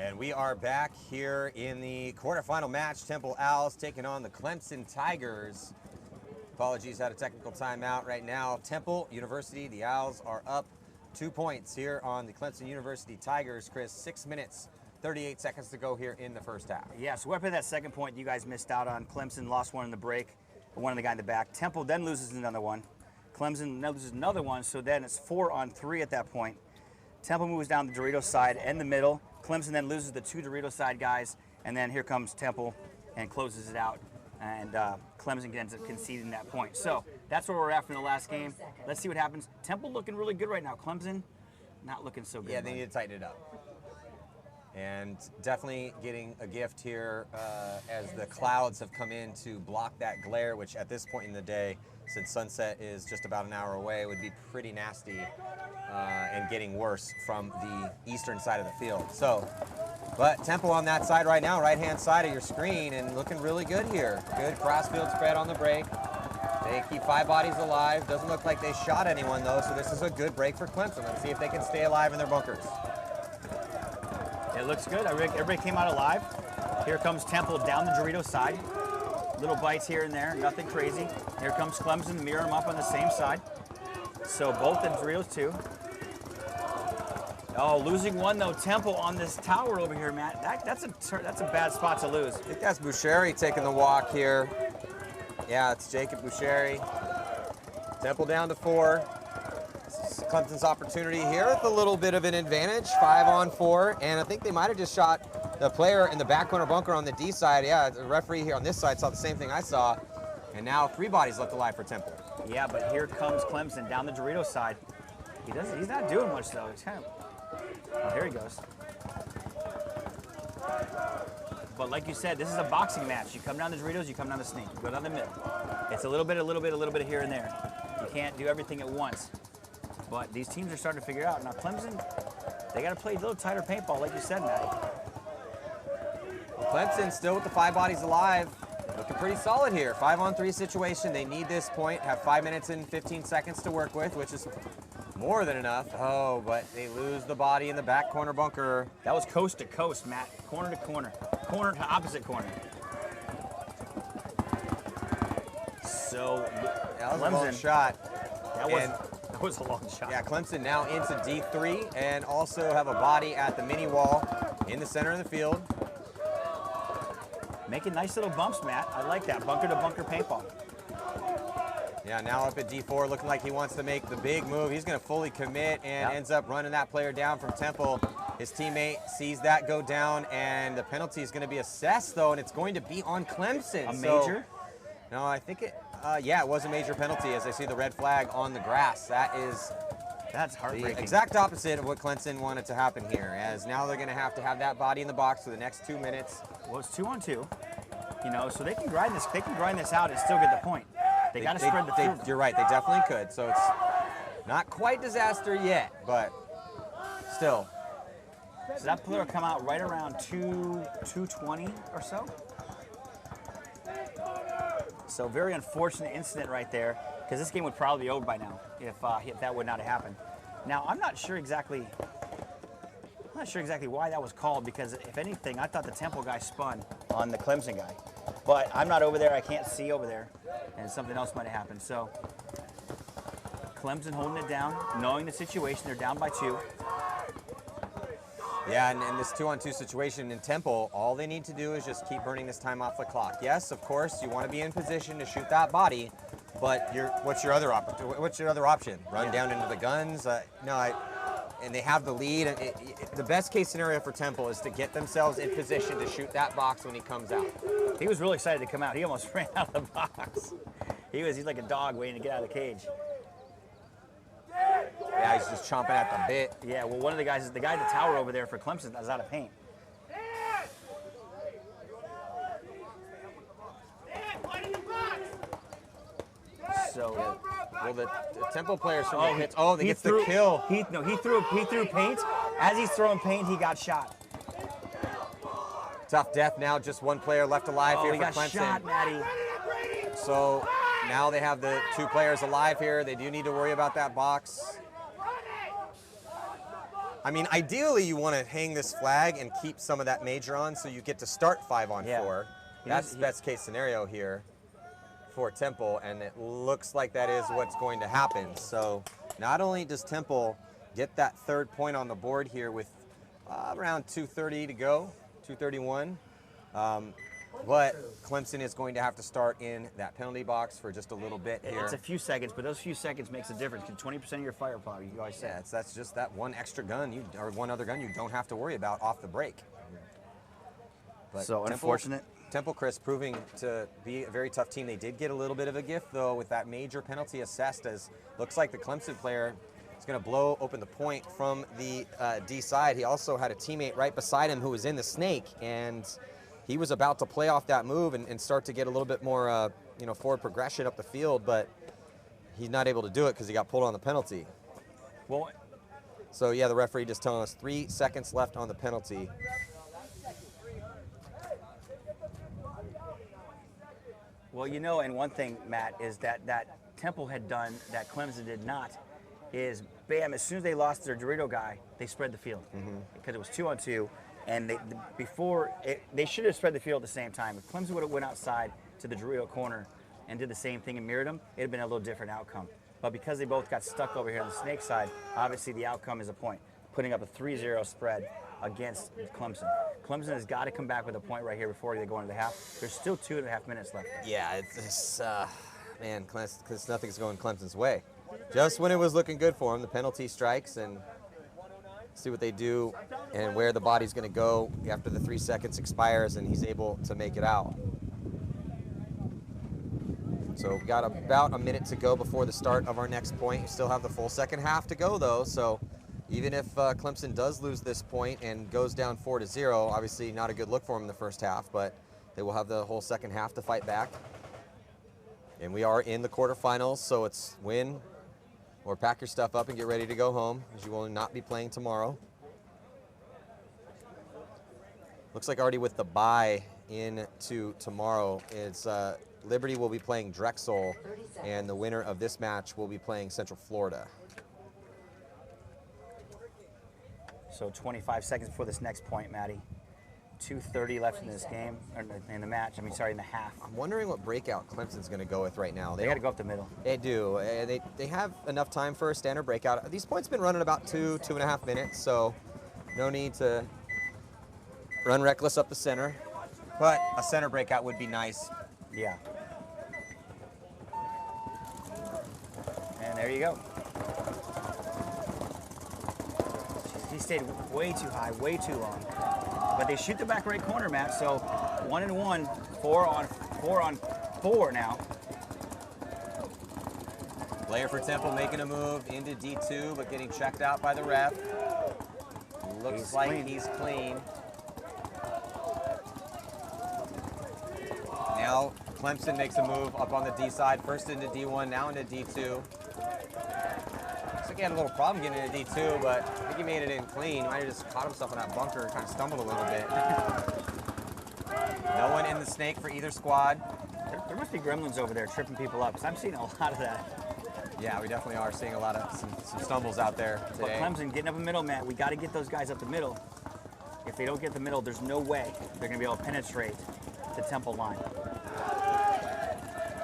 And we are back here in the quarterfinal match. Temple Owls taking on the Clemson Tigers. Apologies, had a technical timeout right now. Temple University, the Owls are up 2 points here on the Clemson University Tigers. Chris, 6 minutes, 38 seconds to go here in the first half. Yeah, so we're up at that second point you guys missed out on. Clemson lost one in the break, one of the guy in the back. Temple then loses another one. Clemson loses another one, so then it's 4-on-3 at that point. Temple moves down the Dorito side and the middle. Clemson then loses the two Dorito side guys, and then here comes Temple and closes it out. And Clemson ends up conceding that point. So that's where we're at from the last game. Let's see what happens. Temple looking really good right now. Clemson not looking so good. Yeah, they need to tighten it up. And definitely getting a gift here as the clouds have come in to block that glare, which at this point in the day, since sunset is just about an hour away, would be pretty nasty and getting worse from the eastern side of the field. So, but Temple on that side right now, right-hand side of your screen, and looking really good here. Good cross-field spread on the break. They keep 5 bodies alive. Doesn't look like they shot anyone, though, so this is a good break for Clemson. Let's see if they can stay alive in their bunkers. It looks good. Everybody came out alive. Here comes Temple down the Dorito side. Little bites here and there, nothing crazy. Here comes Clemson, mirror them up on the same side. So both the Doritos too. Oh, losing one though. Temple on this tower over here, Matt. That's a bad spot to lose. I think that's Boucheri taking the walk here. Yeah, it's Jacob Boucheri. Temple down to 4. This is Clemson's opportunity here with a little bit of an advantage, 5-on-4, and I think they might have just shot the player in the back corner bunker on the D side. Yeah, the referee here on this side saw the same thing I saw, and now 3 bodies left alive for Temple. Yeah, but here comes Clemson down the Dorito side. He's not doing much though. He's kind of, oh, here he goes. But like you said, this is a boxing match. You come down the Doritos, you come down the snake. You go down the middle. It's a little bit here and there. You can't do everything at once. But these teams are starting to figure it out. Now Clemson, they got to play a little tighter paintball, like you said, Matty. Well, Clemson still with the 5 bodies alive. Looking pretty solid here. 5-on-3 situation. They need this point. Have 5 minutes and 15 seconds to work with, which is more than enough. Oh, but they lose the body in the back corner bunker. That was coast to coast, Matt. Corner to corner. Corner to opposite corner. So, that was Clemson, a long shot. That was a long shot. Yeah, Clemson now into D3 and also have a body at the mini wall in the center of the field. Making nice little bumps, Matt. I like that. Bunker to bunker paintball. Yeah, now up at D4, looking like he wants to make the big move. He's going to fully commit and ends up running that player down from Temple. His teammate sees that go down, and the penalty is going to be assessed, though, and it's going to be on Clemson. A major? No, I think it, yeah, it was a major penalty as I see the red flag on the grass. That's heartbreaking. The exact opposite of what Clemson wanted to happen here, as now they're going to have that body in the box for the next 2 minutes. Well, it's 2-on-2, you know, so they can grind this. They can grind this out and still get the point. They got to spread the field. You're right. They definitely could. So it's not quite disaster yet, but still. So that player will come out right around 2:20 or so. So very unfortunate incident right there, because this game would probably be over by now if that would not have happened. Now I'm not sure exactly why that was called, because if anything, I thought the Temple guy spun on the Clemson guy. But I'm not over there. I can't see over there, and something else might have happened. So Clemson holding it down, knowing the situation. They're down by 2. Yeah, and in this 2-on-2 situation in Temple, all they need to do is just keep burning this time off the clock. Yes, of course, you want to be in position to shoot that body, but what's your other option? Run down into the guns? And they have the lead. The best case scenario for Temple is to get themselves in position to shoot that box when he comes out. He was really excited to come out. He almost ran out of the box. He's like a dog waiting to get out of the cage. Yeah, he's just chomping at the bit. Yeah, well, one of the guys, the guy at the tower over there for Clemson, is out of paint. So, well, the Temple players from the hits. Oh, they get the kill. He threw paint. As he's throwing paint, he got shot. Tough death now. Just one player left alive here for Clemson. He got shot, Matty. So now they have the 2 players alive here. They do need to worry about that box. I mean, ideally, you want to hang this flag and keep some of that major on so you get to start 5-on-4. That's the best case scenario here for Temple, and it looks like that is what's going to happen. So not only does Temple get that third point on the board here with around 2:30 to go, 2:31, but Clemson is going to have to start in that penalty box for just a little bit here. It's a few seconds, but those few seconds makes a difference. 20% of your firepower, you guys said. Yeah, that's just that one extra gun or one other gun you don't have to worry about off the break. But so unfortunate. Temple, Chris, proving to be a very tough team. They did get a little bit of a gift, though, with that major penalty assessed, as looks like the Clemson player is going to blow open the point from the D side. He also had a teammate right beside him who was in the snake, and he was about to play off that move and start to get a little bit more forward progression up the field, but he's not able to do it because he got pulled on the penalty. Well, so, yeah, the referee just telling us 3 seconds left on the penalty. Well, and one thing, Matt, is that Temple had done that Clemson did not, is bam, as soon as they lost their Dorito guy, they spread the field. Because it was 2-on-2, and they should have spread the field at the same time. If Clemson would have went outside to the Dorito corner and did the same thing and mirrored them, it would have been a little different outcome. But because they both got stuck over here on the snake side, obviously the outcome is a point, putting up a 3-0 spread against Clemson. Clemson has got to come back with a point right here before they go into the half. There's still 2.5 minutes left. Yeah, man, because nothing's going Clemson's way. Just when it was looking good for him, the penalty strikes, and see what they do and where the body's going to go after the 3 seconds expires, and he's able to make it out. So we've got about a minute to go before the start of our next point. We still have the full second half to go, though, so even if Clemson does lose this point and goes down 4-0, obviously not a good look for them in the first half, but they will have the whole second half to fight back. And we are in the quarterfinals, so it's win or pack your stuff up and get ready to go home, as you will not be playing tomorrow. Looks like already with the bye into tomorrow, it's Liberty will be playing Drexel, and the winner of this match will be playing Central Florida. So 25 seconds before this next point, Maddie. 2:30 left in this game, or in the match. I mean, sorry, in the half. I'm wondering what breakout Clemson's going to go with right now. They got to go up the middle. They do. They have enough time for a standard breakout. These points have been running about 2.5 minutes, so no need to run reckless up the center. But a center breakout would be nice. Yeah. And there you go. He stayed way too high, way too long. But they shoot the back right corner, Matt. So 1-1, 4-on-4 now. Player for Temple making a move into D2, but getting checked out by the ref. Looks like he's clean. Now Clemson makes a move up on the D side, first into D1, now into D2. Looks like he had a little problem getting into D2, but I think he made it in clean. He might have just caught himself in that bunker and kind of stumbled a little bit. No one in the snake for either squad. There must be gremlins over there tripping people up, because I'm seeing a lot of that. Yeah, we definitely are seeing a lot of some stumbles out there today. But Clemson getting up the middle, Matt. We got to get those guys up the middle. If they don't get the middle, there's no way they're going to be able to penetrate the Temple line.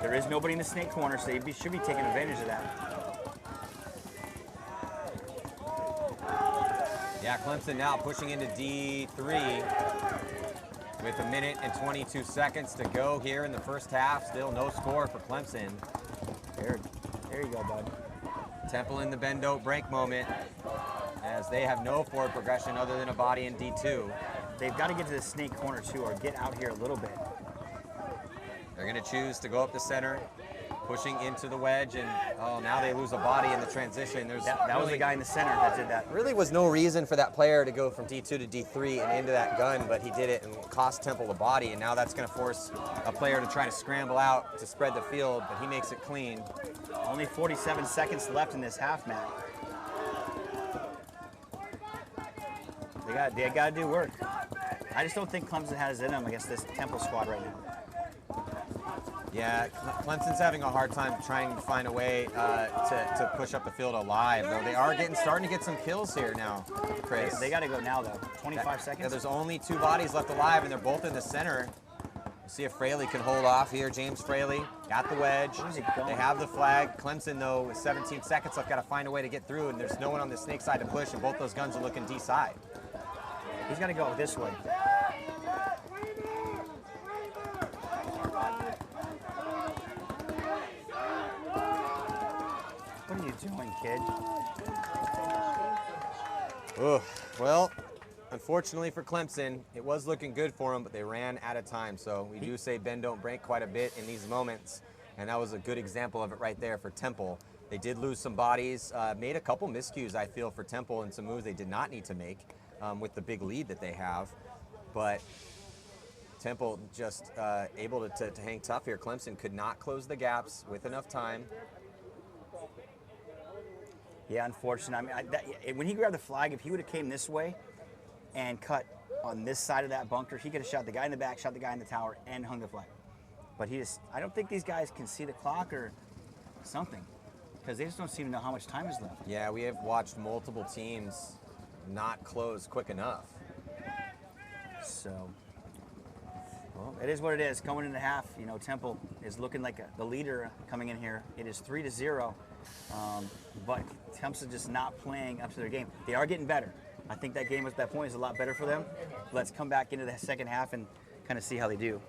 There is nobody in the snake corner, so they should be taking advantage of that. Yeah, Clemson now pushing into D3 with 1 minute and 22 seconds to go here in the first half. Still no score for Clemson. There you go, bud. Temple in the bend-don't break moment, as they have no forward progression other than a body in D2. They've got to get to the snake corner too, or get out here a little bit. They're going to choose to go up the center, pushing into the wedge, and now they lose a body in the transition. That was the guy in the center that did that. Really was no reason for that player to go from D2 to D3 and into that gun, but he did it and cost Temple a body, and now that's going to force a player to try to scramble out to spread the field, but he makes it clean. Only 47 seconds left in this half, Matt. They got to do work. I just don't think Clemson has it in them against this Temple squad right now. Yeah, Clemson's having a hard time trying to find a way to push up the field alive, though they are starting to get some kills here now, Chris. They got to go now, though. 25 seconds. Yeah, there's only 2 bodies left alive, and they're both in the center. We'll see if Fraley can hold off here. James Fraley got the wedge. Where's he going? They have the flag. Clemson, though, with 17 seconds left, got to find a way to get through, and there's no one on the snake side to push, and both those guns are looking D side. He's got to go this way. What are you doing, kid? Ugh. Well, unfortunately for Clemson, it was looking good for them, but they ran out of time. So we do say bend, don't break quite a bit in these moments, and that was a good example of it right there for Temple. They did lose some bodies, made a couple miscues, I feel, for Temple, and some moves they did not need to make with the big lead that they have. But Temple just able to hang tough here. Clemson could not close the gaps with enough time. Yeah, unfortunate. I mean, when he grabbed the flag, if he would have came this way and cut on this side of that bunker, he could have shot the guy in the back, shot the guy in the tower, and hung the flag. But I don't think these guys can see the clock or something, because they just don't seem to know how much time is left. Yeah, we have watched multiple teams not close quick enough. So, well, it is what it is. Going into half, you know, Temple is looking like the leader coming in here. It is 3-0. But Clemson just not playing up to their game. They are getting better. I think that game at that point is a lot better for them. Let's come back into the second half and kind of see how they do.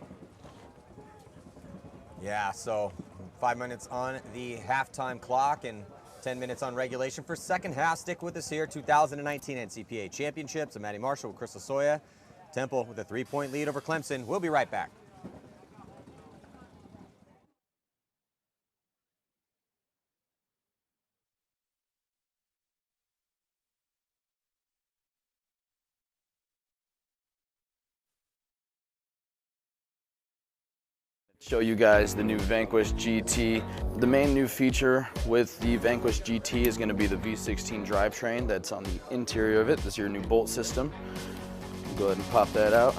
Yeah, so 5 minutes on the halftime clock and 10 minutes on regulation for second half. Stick with us here. 2019 NCPA Championships. I'm Matty Marshall with Chris Lasoya. Temple with a 3-point lead over Clemson. We'll be right back. Show you guys the new Vanquish GT. The main new feature with the Vanquish GT is going to be the V16 drivetrain that's on the interior of it. This is your new bolt system. Go ahead and pop that out.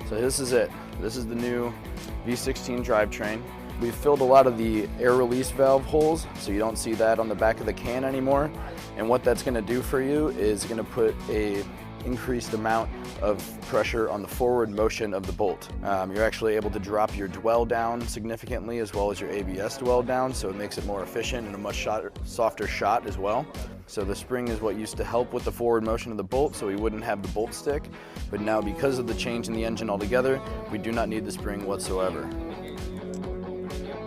So this is it. This is the new V16 drivetrain. We've filled a lot of the air release valve holes, so you don't see that on the back of the can anymore. And what that's going to do for you is going to put a increased amount of pressure on the forward motion of the bolt. You're actually able to drop your dwell down significantly as well as your ABS dwell down, so it makes it more efficient and a much softer shot as well. So the spring is what used to help with the forward motion of the bolt, so we wouldn't have the bolt stick. But now, because of the change in the engine altogether, we do not need the spring whatsoever.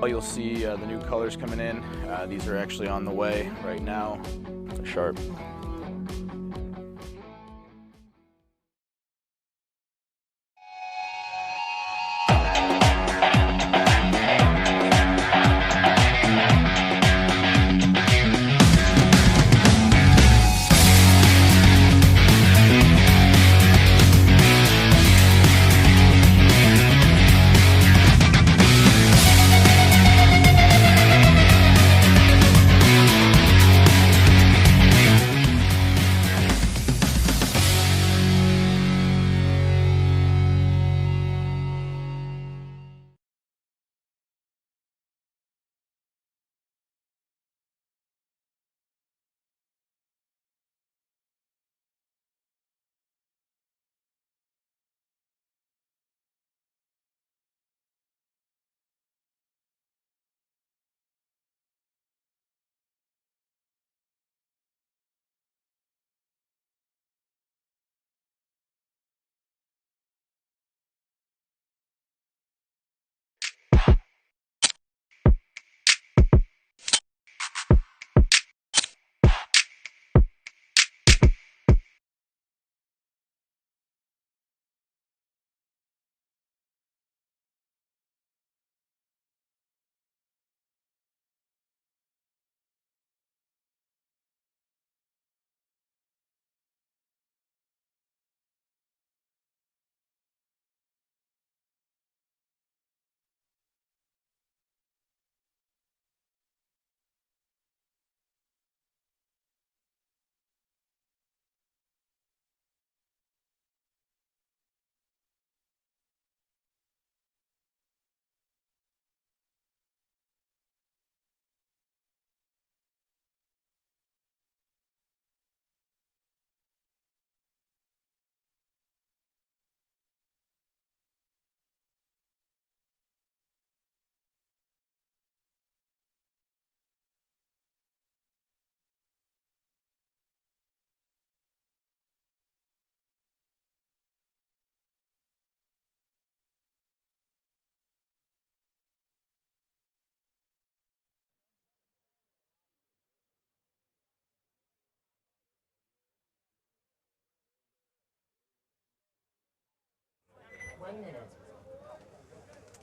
You'll see the new colors coming in. These are actually on the way right now. Sharp.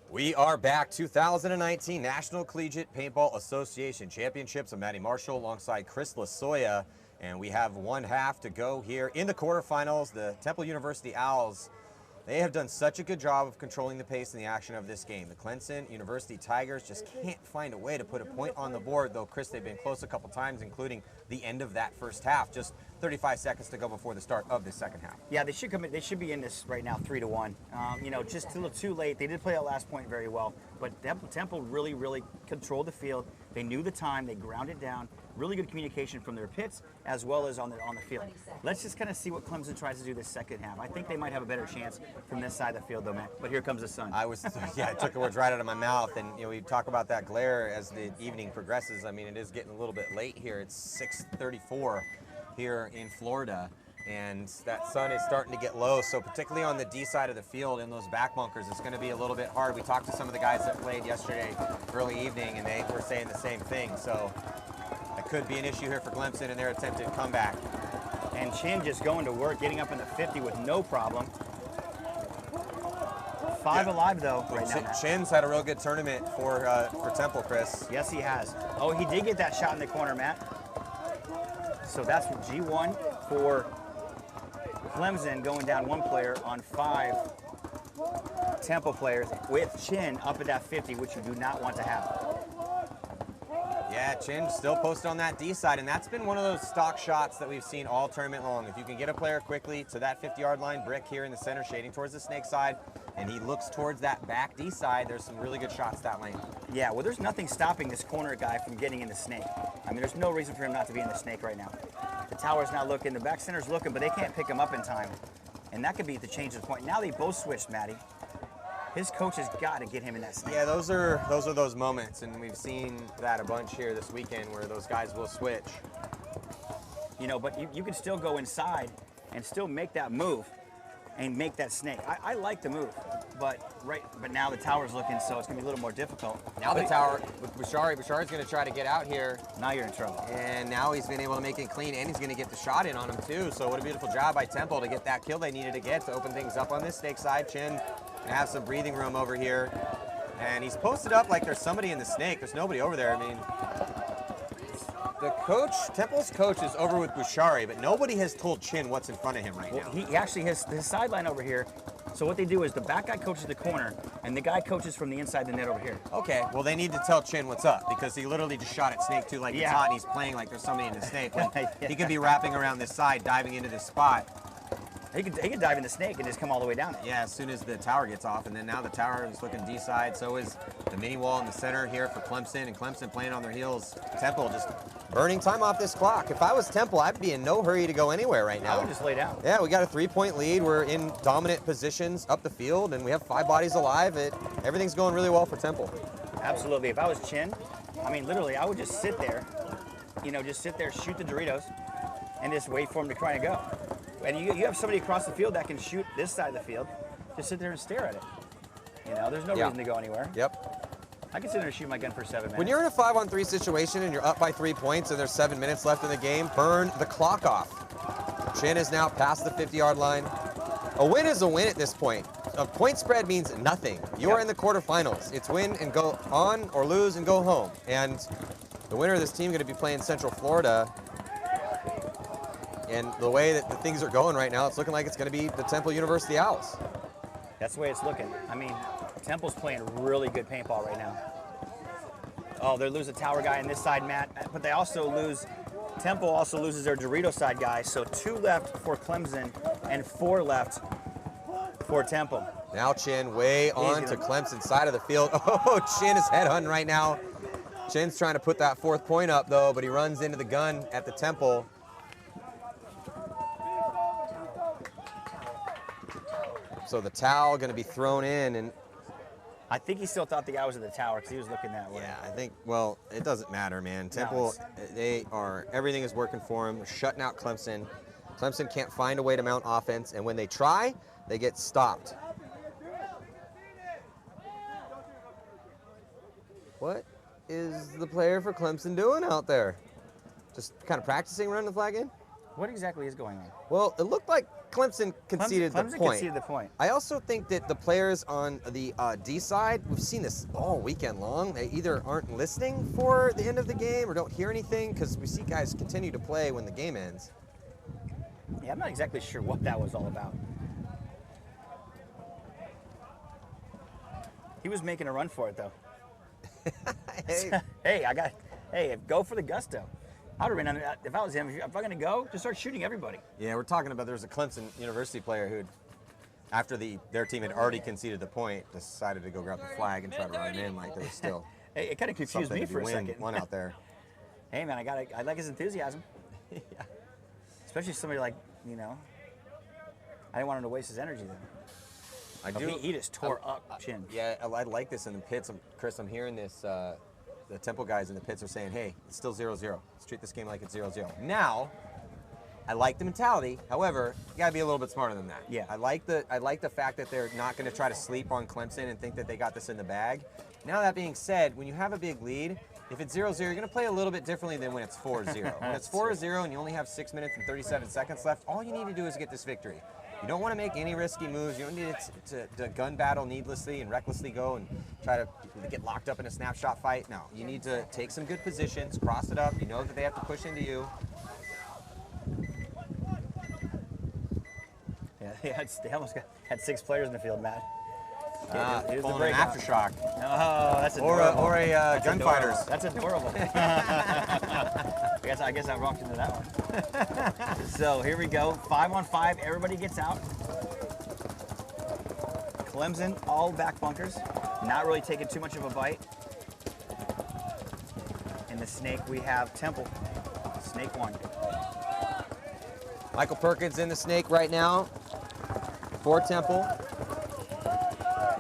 We are back. 2019 National Collegiate Paintball Association Championships. I'm Matty Marshall alongside Chris Lasoya, and we have one half to go here in the quarterfinals. The Temple University Owls, they have done such a good job of controlling the pace and the action of this game. The Clemson University Tigers just can't find a way to put a point on the board, though, Chris, they've been close a couple times, including the end of that first half. Just 35 seconds to go before the start of the second half. Yeah, they should come in, they should be in this right now 3-1. You know, just a little too late. They did play that last point very well, but Temple really controlled the field. They knew the time, they grounded down. Really good communication from their pits as well as on the field. Let's just kind of see what Clemson tries to do this second half. I think they might have a better chance from this side of the field, though, Matt. But here comes the sun. Yeah, I took the words right out of my mouth. And, you know, we talk about that glare as the evening progresses. I mean, it is getting a little bit late here. It's 6:34 here in Florida. And that sun is starting to get low. So particularly on the D side of the field in those back bunkers, it's going to be a little bit hard. We talked to some of the guys that played yesterday early evening, and they were saying the same thing. So that could be an issue here for Clemson in their attempted comeback. And Chin just going to work, getting up in the 50 with no problem. 5 alive, though, right now. Chin's had a real good tournament for Temple, Chris. Yes, he has. Oh, he did get that shot in the corner, Matt. So that's G1 for Clemson, going down 1 player on 5 Temple players with Chin up at that 50, which you do not want to have. Yeah, Chin still posted on that D side, and that's been one of those stock shots that we've seen all tournament long. If you can get a player quickly to that 50-yard line, Brick here in the center, shading towards the snake side, and he looks towards that back D side, there's some really good shots that lane. Yeah, well, there's nothing stopping this corner guy from getting in the snake. I mean, there's no reason for him not to be in the snake right now. The tower's not looking, the back center's looking, but they can't pick him up in time. And that could be the change of the point. Now they both switched, Matty. His coach has got to get him in that snake. Yeah, those are those moments, and we've seen that a bunch here this weekend where those guys will switch. You know, but you can still go inside and still make that move and make that snake. I like the move, but now the tower's looking, so it's gonna be a little more difficult. Now the tower with Bouchard's gonna try to get out here. Now you're in trouble. And now he's been able to make it clean, and he's gonna get the shot in on him too. So what a beautiful job by Temple to get that kill they needed to get to open things up on this snake side. Chin and have some breathing room over here. And he's posted up like there's somebody in the snake. There's nobody over there. I mean, the coach, Temple's coach, is over with Bouchard, but nobody has told Chin what's in front of him right now. He actually has his sideline over here. So what they do is the back guy coaches the corner, and the guy coaches from the inside the net over here. Okay, well, they need to tell Chin what's up, because he literally just shot at snake two like it's hot, and he's playing like there's somebody in the snake. When he could be wrapping around this side, diving into this spot. He could dive in the snake and just come all the way down it. Yeah, as soon as the tower gets off, and then now the tower is looking D side. So is the mini wall in the center here for Clemson, and Clemson playing on their heels. Temple just burning time off this clock. If I was Temple, I'd be in no hurry to go anywhere right now. I would just lay down. Yeah, we got a 3-point lead. We're in dominant positions up the field, and we have 5 bodies alive. Everything's going really well for Temple. Absolutely. If I was Chin, I mean, literally, I would just sit there, you know, just sit there, shoot the Doritos, and just wait for him to try and go. And you have somebody across the field that can shoot this side of the field. Just sit there and stare at it. You know, there's no reason to go anywhere. Yep. I can sit there and shoot my gun for 7 minutes. When you're in a 5-on-3 situation and you're up by 3 points and there's 7 minutes left in the game, burn the clock off. Chin is now past the 50-yard line. A win is a win at this point. A point spread means nothing. You are in the quarterfinals. It's win and go on, or lose and go home. And the winner of this team is going to be playing Central Florida. And the way that the things are going right now, it's looking like it's going to be the Temple University Owls. That's the way it's looking. I mean, Temple's playing really good paintball right now. Oh, they lose a tower guy on this side, Matt, but they also lose, Temple also loses their Dorito side guy, so 2 left for Clemson and 4 left for Temple. Now Chin way on to Clemson's side of the field. Oh, Chin is headhunting right now. Chin's trying to put that 4th point up, though, but he runs into the gun at the Temple. So the towel going to be thrown in, and I think he still thought the guy was at the tower because he was looking that way. Yeah, I think, well, it doesn't matter, man. Temple, everything is working for them. They're shutting out Clemson. Clemson can't find a way to mount offense, and when they try, they get stopped. What is the player for Clemson doing out there? Just kind of practicing running the flag in? What exactly is going on? Well, it looked like Clemson conceded the Clemson point. conceded the point. I also think that the players on the D side, we've seen this all weekend long. They either aren't listening for the end of the game or don't hear anything because we see guys continue to play when the game ends. Yeah, I'm not exactly sure what that was all about. He was making a run for it, though. Hey, go for the gusto. I would have been, if I was him, if I'm going to go, just start shooting everybody. yeah, we're talking about there's a Clemson University player who, after their team had already conceded the point, decided to go grab the flag and try to run in like there was still Hey, it kind of confused something me to for a be second. one out there. Hey, man, I like his enthusiasm. Yeah. Especially somebody like, I didn't want him to waste his energy then. I do. He just tore up Chin. Yeah, I like this in the pits. Chris, I'm hearing this. The Temple guys in the pits are saying, hey, it's still 0-0. Let's treat this game like it's 0-0. Now, I like the mentality. However, you got to be a little bit smarter than that. Yeah. I like the fact that they're not going to try to sleep on Clemson and think that they got this in the bag. Now, that being said, when you have a big lead, if it's 0-0, you're going to play a little bit differently than when it's 4-0. When it's 4-0 and you only have 6 minutes and 37 seconds left, all you need to do is get this victory. You don't want to make any risky moves. You don't need to gun battle needlessly and recklessly go and try to get locked up in a snapshot fight. No, you need to take some good positions, cross it up. You know that they have to push into you. Yeah, they almost had 6 players in the field, Matt. Here's the Pulling an breakout. aftershock. Oh, that's adorable. Or a gunfighters. That's adorable. I guess I walked into that one. So here we go. 5-on-5. Everybody gets out. Clemson, all back bunkers. Not really taking too much of a bite. In the snake, we have Temple. Snake 1. Michael Perkins in the snake right now for Temple.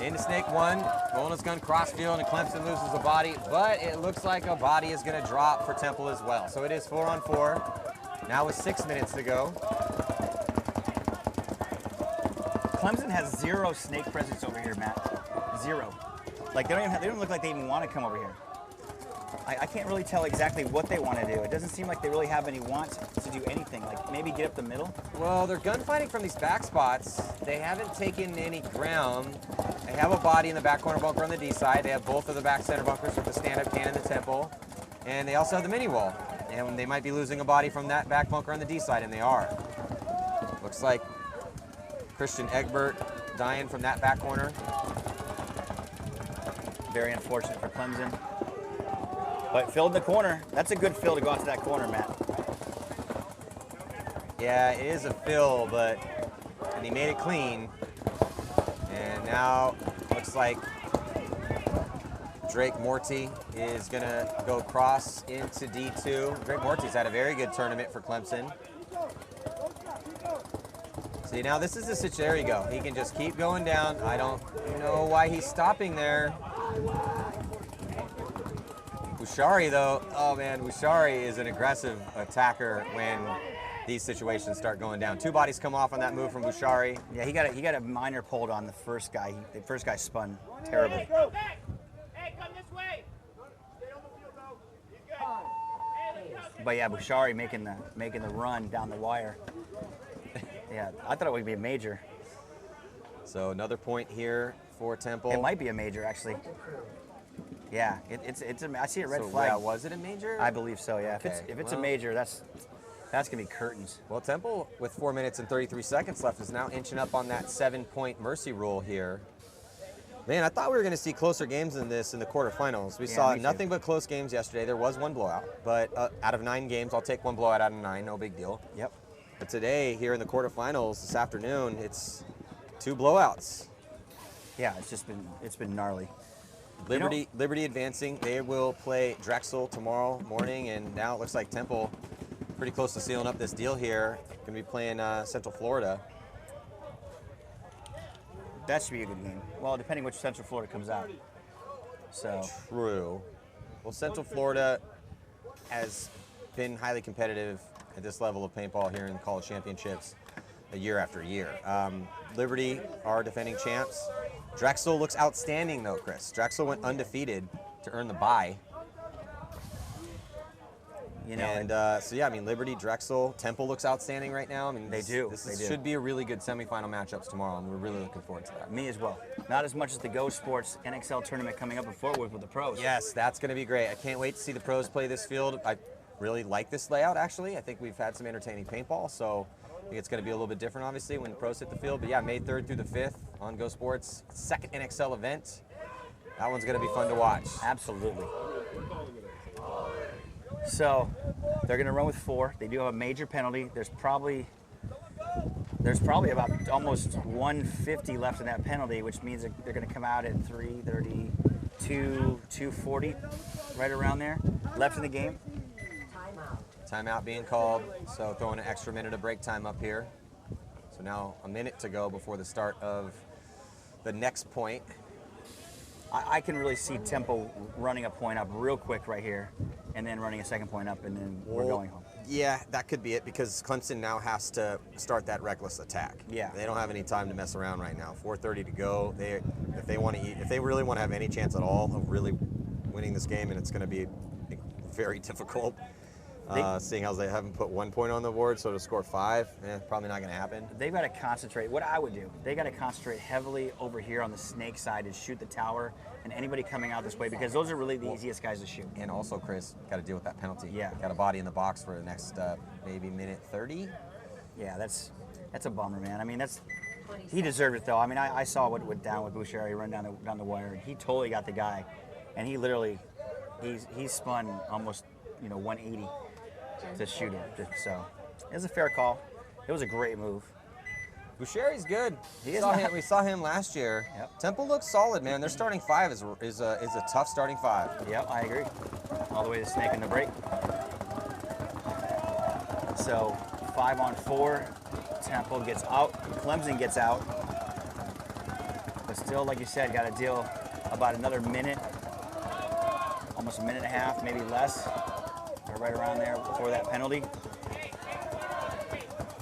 Into snake 1, rolling his gun crossfield, and Clemson loses a body, but it looks like a body is going to drop for Temple as well. So it is 4-on-4, now with 6 minutes to go. Clemson has 0 snake presence over here, Matt. 0. Like they don't look like they even want to come over here. I can't really tell exactly what they want to do. It doesn't seem like they really have any want to do anything. Like maybe get up the middle. Well, they're gunfighting from these back spots. They haven't taken any ground. They have a body in the back corner bunker on the D side. They have both of the back center bunkers with the stand-up can in the Temple. And they also have the mini wall. And they might be losing a body from that back bunker on the D side, and they are. Looks like Christian Egbert dying from that back corner. Very unfortunate for Clemson. But filled the corner. That's a good fill to go out to that corner, Matt. Yeah, it is a fill, and he made it clean. And now looks like Drake Morty is gonna go cross into D2. Drake Morty's had a very good tournament for Clemson. See, now this is the situation. There you go. He can just keep going down. I don't know why he's stopping there. Bouchari, though, oh man, Bouchari is an aggressive attacker when these situations start going down. 2 bodies come off on that move from Bouchari. Yeah, he got a minor pulled on the first guy. The first guy spun terribly. Hey, come this way. Stay on the field, though. He's good. Hey, let's go. But yeah, Bouchari making the run down the wire. Yeah, I thought it would be a major. So another point here for Temple. It might be a major, actually. Yeah, I see a red flag. Yeah, was it a major? I believe so. Yeah. Okay, If it's a well, major, that's gonna be curtains. Well, Temple, with 4 minutes and 33 seconds left, is now inching up on that 7-point mercy rule here. Man, I thought we were going to see closer games than this in the quarterfinals. We saw me too. nothing but close games yesterday. There was 1 blowout, but out of 9 games, I'll take 1 blowout out of 9. No big deal. Yep. But today, here in the quarterfinals this afternoon, it's 2 blowouts. Yeah, it's been gnarly. Liberty advancing. They will play Drexel tomorrow morning, and now it looks like Temple pretty close to sealing up this deal here. Going to be playing Central Florida. That should be a good game. Well, depending which Central Florida comes out. So True. Well, Central Florida has been highly competitive at this level of paintball here in the college championships year after year. Liberty are defending champs. Drexel looks outstanding though, Chris. Drexel went undefeated to earn the bye. You know, And so yeah, I mean, Liberty, Drexel, Temple looks outstanding right now. I mean, They do. This should be a really good semifinal matchups tomorrow, and we're really looking forward to that. me as well. Not as much as the Go Sports NXL tournament coming up in Fort Worth with the pros. Yes, that's going to be great. I can't wait to see the pros play this field. I really like this layout, actually. I think we've had some entertaining paintball, so I think it's going to be a little bit different, obviously, when the pros hit the field. But yeah, May 3rd through the 5th on Go Sports, second NXL event. That one's going to be fun to watch. Absolutely. So they're going to run with 4. They do have a major penalty. There's probably about almost 150 left in that penalty, which means that they're going to come out at 3:32, 2:40, right around there, left in the game. Timeout being called, so throwing an extra minute of break time up here. So now a minute to go before the start of the next point. I can really see Temple running a point up real quick right here, and then running a second point up, and then we're going home. Yeah, that could be it, because Clemson now has to start that reckless attack. Yeah. They don't have any time to mess around right now. 4:30 to go. If they really want to have any chance at all of really winning this game, and it's going to be very difficult, seeing how they haven't put 1 point on the board, so to score 5, probably not going to happen. They've got to concentrate. What I would do, they got to concentrate heavily over here on the snake side and shoot the tower and anybody coming out this way, because those are really the easiest guys to shoot. And also, Chris, got to deal with that penalty. Yeah. Got a body in the box for the next maybe minute 30. Yeah, that's a bummer, man. I mean, he deserved it though. I mean, I saw what went down with Boucher. He run down the wire, and he totally got the guy, and he literally he spun almost 180 to shoot him. So it was a fair call. It was a great move. Boucher's good. He is We saw him last year. Yep. Temple looks solid, man. Their starting 5 is a tough starting 5. Yep, I agree. All the way to snake in the break. So 5-on-4. Temple gets out. Clemson gets out. But still, like you said, got to deal about another minute, almost a minute and a half, maybe less, or right around there before that penalty.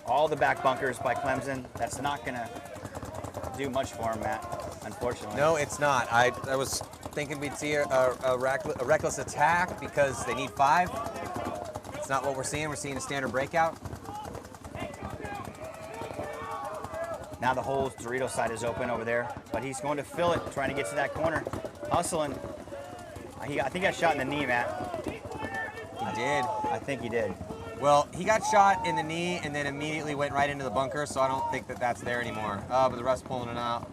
All the back bunkers by Clemson. That's not going to do much for him, Matt, unfortunately. No, it's not. I was thinking we'd see a reckless attack because they need 5. It's not what we're seeing. We're seeing a standard breakout. Now the whole Dorito side is open over there, but he's going to fill it, trying to get to that corner. Hustling. I think he got shot in the knee, Matt. He did. I think he did. Well, he got shot in the knee and then immediately went right into the bunker, so I don't think that's there anymore. But the ref's pulling it out.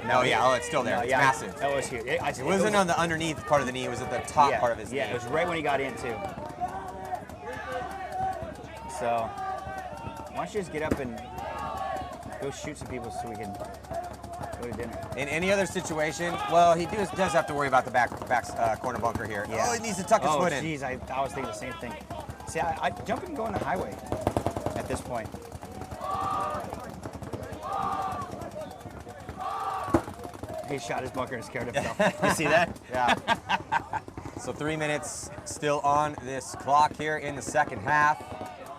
No, yeah, it's still there. No, it's yeah, massive. That was huge. It wasn't on the underneath part of the knee. It was at the top part of his knee. Yeah, it was right when he got in, too. So, why don't you just get up and go shoot some people so we can go to dinner? In any other situation, well, he does have to worry about the back corner bunker here. Yeah. Oh, he needs to tuck his foot in. Oh, jeez, I was thinking the same thing. See, I jump and go on the highway at this point. He shot his bunker and scared himself. You see that? Yeah. So 3 minutes still on this clock here in the second half.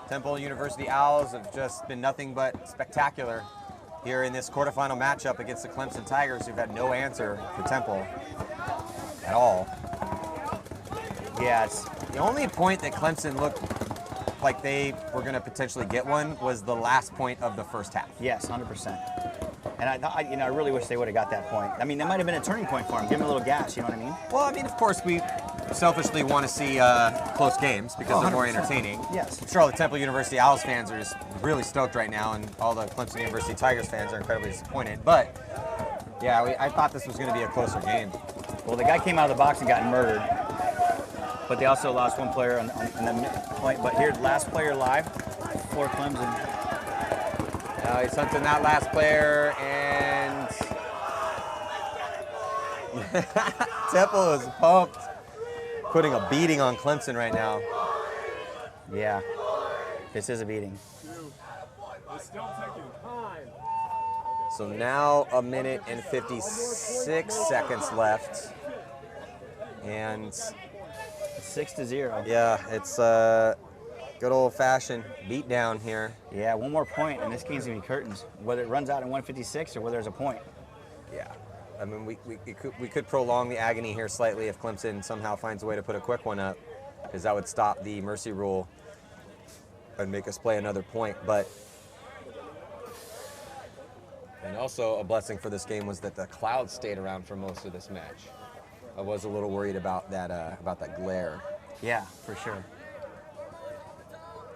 Temple University Owls have just been nothing but spectacular here in this quarterfinal matchup against the Clemson Tigers, who've had no answer for Temple at all. Yeah, it's The only point that Clemson looked like they were going to potentially get one was the last point of the first half. yes, 100%. And I really wish they would have got that point. I mean, that might have been a turning point for him. Give him a little gas, you know what I mean? Well, I mean, of course, we selfishly want to see close games because they're more 100%. entertaining. Yes. I'm sure all the Temple University Owls fans are just really stoked right now, and all the Clemson University Tigers fans are incredibly disappointed. But, yeah, I thought this was going to be a closer game. Well, the guy came out of the box and got murdered. But they also lost one player on the point. But here, last player live for Clemson. He's hunting that last player, and Temple is pumped, putting a beating on Clemson right now. Yeah, this is a beating. It's still taking time. So now a minute and 56 seconds left, and 6-0. yeah, it's good old-fashioned beatdown here. Yeah, one more point, and this game's gonna be curtains. Whether it runs out in 156 or whether there's a point. Yeah, I mean we could prolong the agony here slightly if Clemson somehow finds a way to put a quick one up. because that would stop the mercy rule and make us play another point. And also a blessing for this game was that the clouds stayed around for most of this match. I was a little worried about that glare. Yeah, for sure.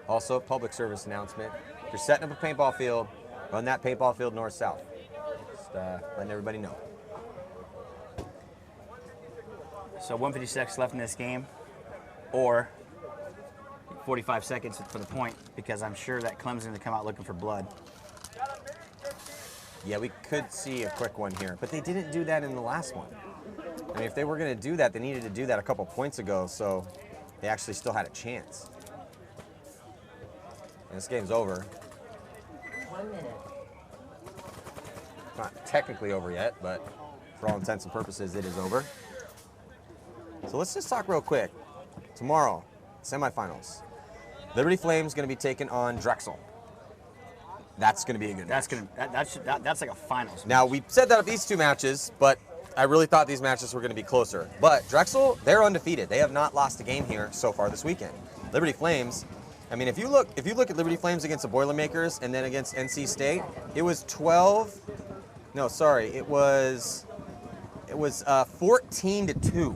Also, public service announcement. If you're setting up a paintball field, run that paintball field north-south. Just letting everybody know. So 156 left in this game, or 45 seconds for the point, because I'm sure that Clemson to come out looking for blood. Yeah, we could see a quick one here, but they didn't do that in the last one. I mean, if they were going to do that, they needed to do that a couple points ago, so they actually still had a chance. And this game's over. 1 minute. Not technically over yet, but for all intents and purposes, it is over. So let's just talk real quick. Tomorrow, semifinals. Liberty Flames going to be taking on Drexel. That's going to be a good match. That's like a finals. Now, we set that up these two matches, but I really thought these matches were going to be closer. But Drexel, they're undefeated. They have not lost a game here so far this weekend. Liberty Flames, I mean, if you look at Liberty Flames against the Boilermakers and then against NC State, it was 14-2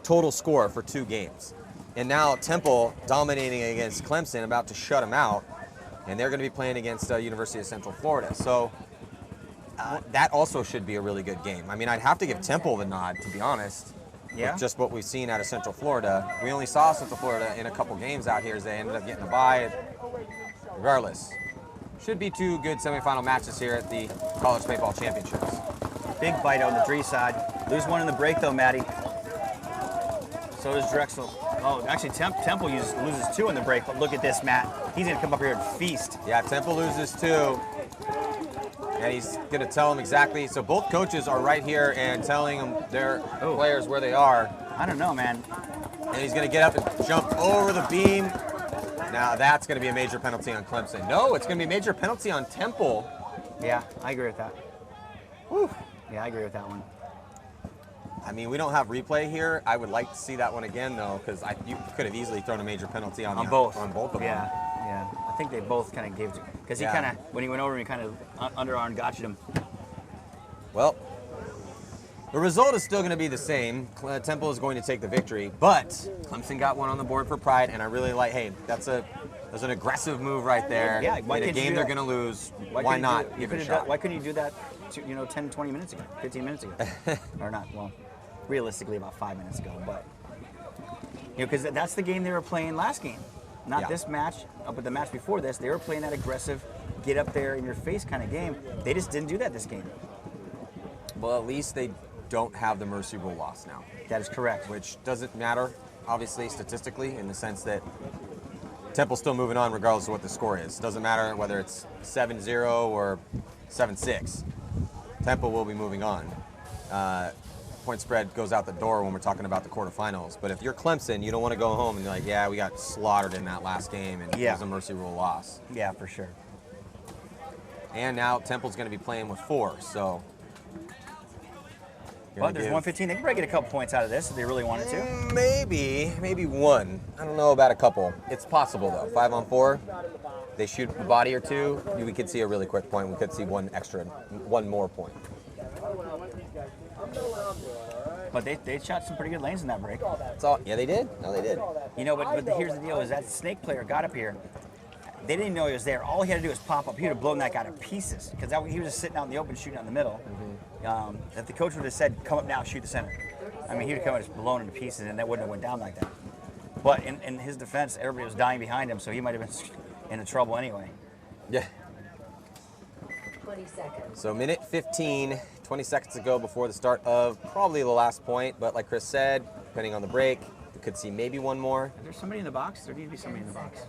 total score for 2 games. And now Temple dominating against Clemson, about to shut them out, and they're going to be playing against University of Central Florida. So that also should be a really good game. I mean, I'd have to give Temple the nod, to be honest. Yeah. With just what we've seen out of Central Florida. We only saw Central Florida in a couple games out here as they ended up getting a bye. Regardless, should be 2 good semifinal matches here at the College Paintball Championships. Big bite on the Dree side. Lose one in the break though, Maddie. So does Drexel. Oh, actually Temple loses 2 in the break, but look at this, Matt. He's gonna come up here and feast. Yeah, Temple loses 2. And he's going to tell them exactly. So both coaches are right here and telling them their players where they are. I don't know, man. And he's going to get up and jump over the beam. Now that's going to be a major penalty on Clemson. No, it's going to be a major penalty on Temple. Yeah, I agree with that. Whew. Yeah, I agree with that one. I mean, we don't have replay here. I would like to see that one again, though, because you could have easily thrown a major penalty on both of them. Yeah. I think they both kind of gave it, because he kind of, when he went over, he kind of underarm gotched him. Well, the result is still going to be the same. Temple is going to take the victory, but Clemson got one on the board for pride, and I really like, hey, that's an aggressive move right there. Yeah, in a game they're going to lose, why not give it a shot? Why couldn't you do that, 10, 20 minutes ago, 15 minutes ago? Or not, well, realistically about 5 minutes ago, but, because that's the game they were playing last game. Not this match, but the match before this, they were playing that aggressive, get up there in your face kind of game. They just didn't do that this game. Well, at least they don't have the mercy rule loss now. That is correct. Which doesn't matter, obviously, statistically, in the sense that Temple's still moving on regardless of what the score is. It doesn't matter whether it's 7-0 or 7-6. Temple will be moving on. Point spread goes out the door when we're talking about the quarterfinals. But if you're Clemson, you don't want to go home and be like, yeah, we got slaughtered in that last game and it was a mercy rule loss. Yeah, for sure. And now Temple's going to be playing with 4, so. But there's 115. They can probably get a couple points out of this if they really wanted to. Maybe 1. I don't know about a couple. It's possible though. 5-on-4. They shoot a body or 2. We could see a really quick point. We could see one more point. But they shot some pretty good lanes in that break. Yeah, they did. No, they did. But here's the deal: is that snake player got up here. They didn't know he was there. All he had to do was pop up. He would have blown that guy to pieces because he was just sitting out in the open shooting out in the middle. Mm-hmm. If the coach would have said, "Come up now, shoot the center," I mean, he would have come and just blown into pieces, and that wouldn't have went down like that. But in his defense, everybody was dying behind him, so he might have been in trouble anyway. Yeah. 20 seconds. So minute 15, 20 seconds to go before the start of probably the last point. But like Chris said, depending on the break, we could see maybe one more. Is there somebody in the box? There needs to be somebody in the box.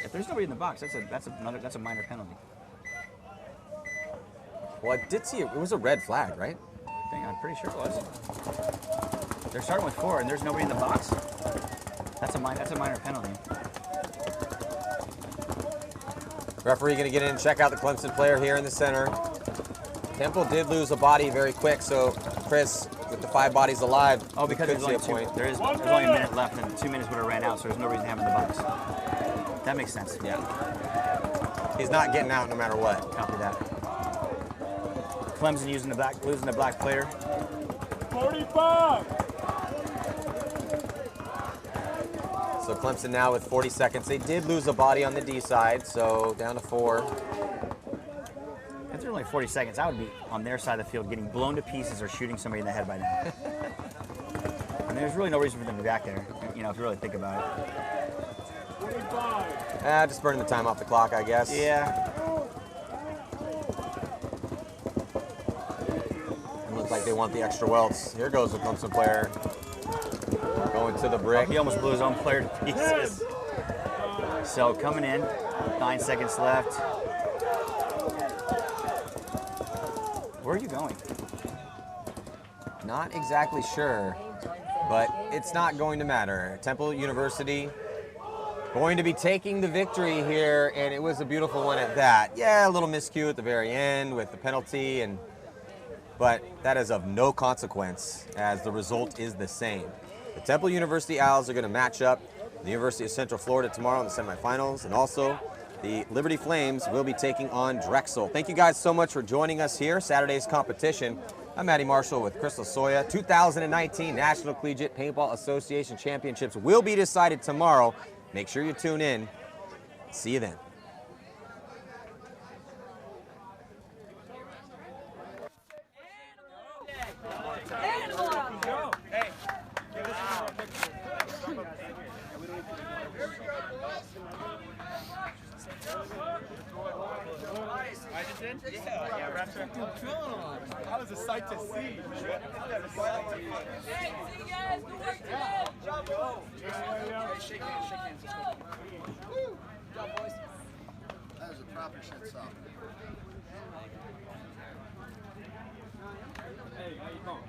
If there's nobody in the box, that's a minor penalty. Well, I did see it was a red flag, right? I'm pretty sure it was. They're starting with 4, and there's nobody in the box. That's a minor penalty. Referee going to get in and check out the Clemson player here in the center. Temple did lose a body very quick, so Chris, with the 5 bodies alive, Oh, because we could there's see only, a point. there's only a minute left, and 2 minutes would have ran out, so there's no reason to have him in the box. That makes sense. Yeah. He's not getting out no matter what. Copy that. Clemson losing the black player. 45. So Clemson now with 40 seconds. They did lose a body on the D side, so down to 4. If there's only 40 seconds, I would be on their side of the field getting blown to pieces or shooting somebody in the head by now. And there's really no reason for them to be back there, you know, if you really think about it. 25. Just burning the time off the clock, I guess. Yeah. It looks like they want the extra welts. Here goes the Clemson player. Going to the brick. He almost blew his own player to pieces. So coming in, 9 seconds left. Where are you going? Not exactly sure, but it's not going to matter. Temple University going to be taking the victory here, and it was a beautiful one at that. Yeah, a little miscue at the very end with the penalty, but that is of no consequence as the result is the same. The Temple University Owls are going to match up with the University of Central Florida tomorrow in the semifinals, and also the Liberty Flames will be taking on Drexel. Thank you guys so much for joining us here. Saturday's competition. I'm Matty Marshall with Crystal Soya. 2019 National Collegiate Paintball Association Championships will be decided tomorrow. Make sure you tune in. See you then. That was a sight to see. Hey, see you guys. Good work today. Shake hands. Good job, boys. That was a proper shit stop. Hey, how you doing?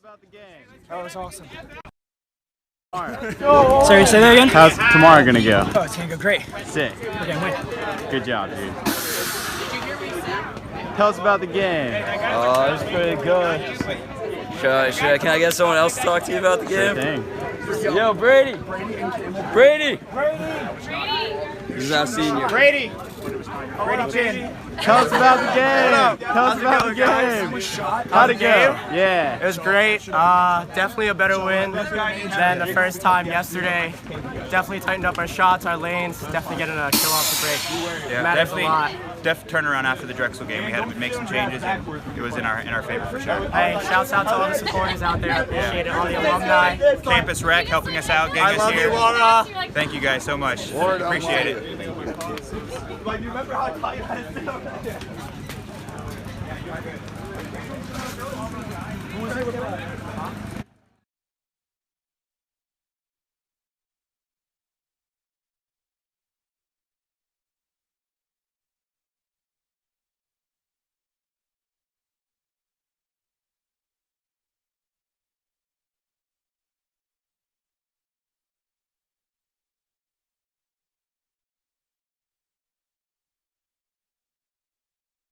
About the game. That was awesome. Sorry, say that again? How's tomorrow gonna go? Oh, it's gonna go great. Sick. We're gonna win. Good job, dude. Tell us about the game. Oh, it was pretty good. Can I get someone else to talk to you about the game? Sure thing. Yo, Brady! Brady! This is our senior. Brady Chin. Tell us about the game. Tell us about the game. How'd it go? Yeah. It was great. Definitely a better win than the first time yesterday. Definitely tightened up our shots, our lanes. Definitely getting a kill off the break. Yeah, Matters a lot. definitely turnaround after the Drexel game. We had to make some changes, and it was in our favor for sure. Hey, shouts out to all the supporters out there. Appreciate it. All the alumni. Campus Rec helping us out, getting us here. Laura. Thank you guys so much. Appreciate it. Like, you remember how I taught you how to sit up?